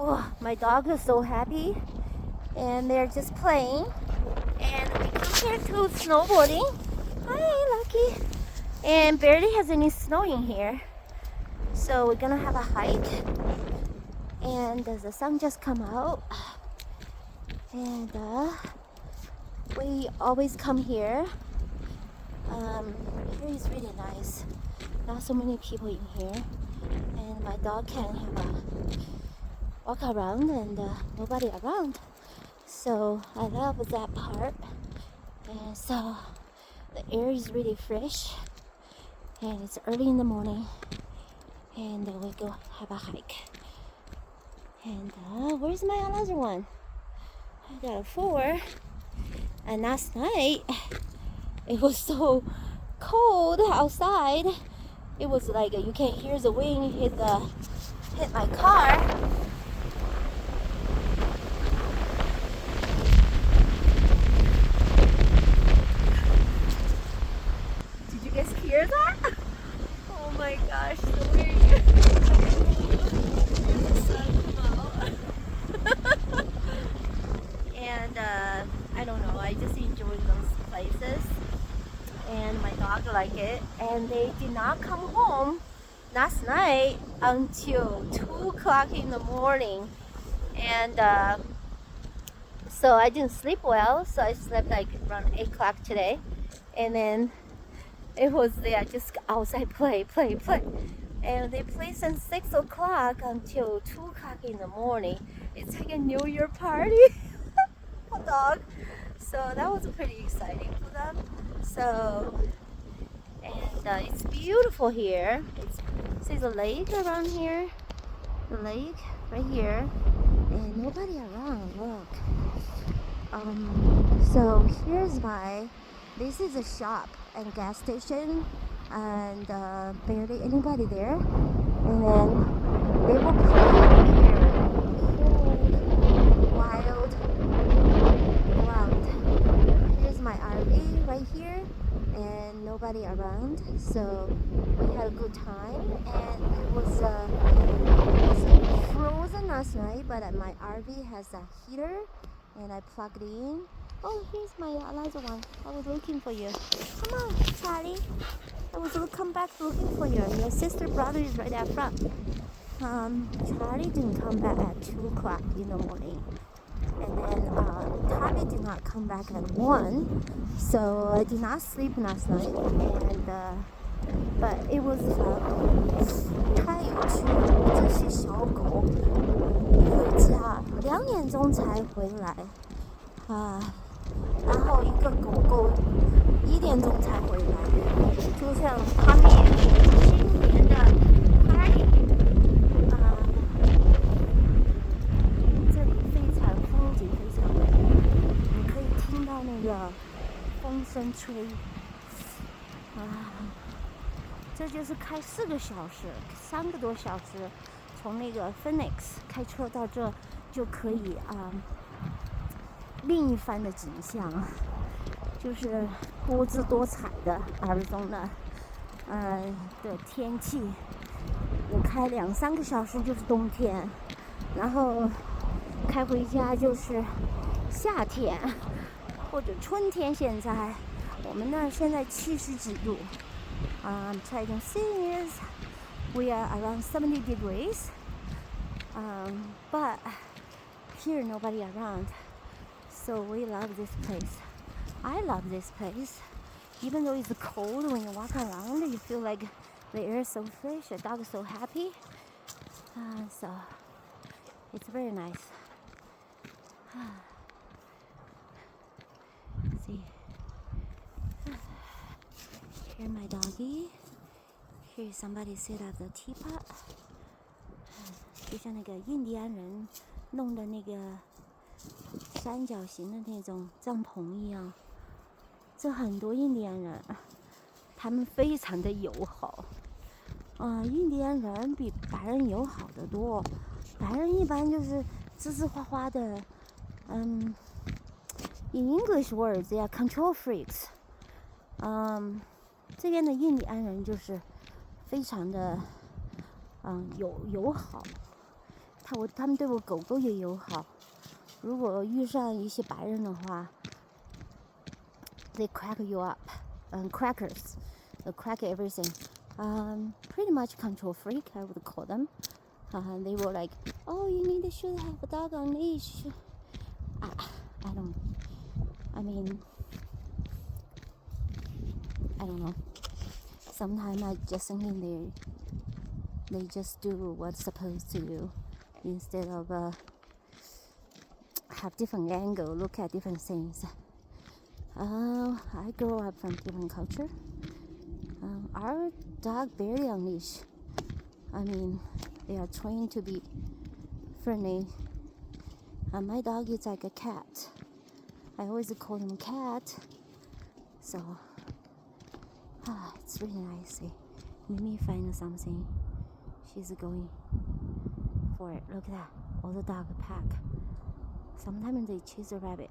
Oh, my dog is so happy, and they're just playing. And we come here to snowboarding. Hi, Lucky. And barely has any snow in here, so we're gonna have a hike. And the sun just come out, and we always come here. Here is really nice. Not so many people in here, and my dog can have a walk around and nobody around. So I love that part. And so the air is really fresh, and it's early in the morning, and we go have a hike. And where's my other one? I got a 4. And last night it was so cold outside. It was like you can hear the wind hit my car. Did you guys hear that? Oh my gosh, the wind. The sun come out. And I don't know, I just enjoy those places. And my dog like it. And they did not come home last night until 2 o'clock in the morning. And so I didn't sleep well, so I slept like around 8 o'clock today. And then it was there just outside play. And they play since 6 o'clock until 2 o'clock in the morning. It's like a New Year party for dog. So that was pretty exciting for them. So, and it's beautiful here. See the lake around here? The lake right here. And nobody around, look. So here's this is a shop and gas station, and barely anybody there. And then they will play here, cold, wild ground. Here's my RV right here, and nobody around. So we had a good time, and it was frozen last night, but my RV has a heater, and I plugged in. Oh, here's my other one. I was looking for you. Come on, Charlie. I was come back looking for you. Your sister brother is right up front. Charlie didn't come back at 2 o'clock in the morning. And then Tommy did not come back at 1. So I did not sleep last night. And but it was 他有去这些小狗回家，2点钟才回来然后一个狗狗1点钟才回来，就像他们也是新年的 party 这里风景非常美，你可以听到那个风声吹这就是开4个小时，3个多小时，从那个 Phoenix 开车到这就可以另一番的景象，就是多姿多彩的Arizona的天气。我开2-3个小时就是冬天，然后开回家就是夏天或者春天。现在我们那儿现在70几度。Try to see is we are around 70 degrees, but here nobody around, so we love this place. I love this place, even though it's cold. When you walk around, you feel like the air is so fresh, the dog is so happy, so it's very nice. See. Here my doggy. Here somebody set up the teapot. 就像那个印第安人弄的那个三角形的那种帐篷一样。这很多印第安人，他们非常的友好。印第安人比白人友好得多。白人一般就是吱吱花花的。In English words, they are control freaks. 这边的印第安人就是非常的友好，他们对我狗狗也友好。如果遇上一些白人的话 ，they crack you up, crackers, they crack everything. Pretty much control freak, I would call them. They were like, oh, you should have a dog on leash. I don't know. Sometimes I just thinking they just do what's supposed to do instead of have different angle, look at different things. I grew up from different culture. Our dog barely on leash. They are trained to be friendly. My dog is like a cat. I always call him cat. So, it's really nice. Mimi find something. She's going for it. Look at that. All the dog pack. Sometimes they chase a rabbit.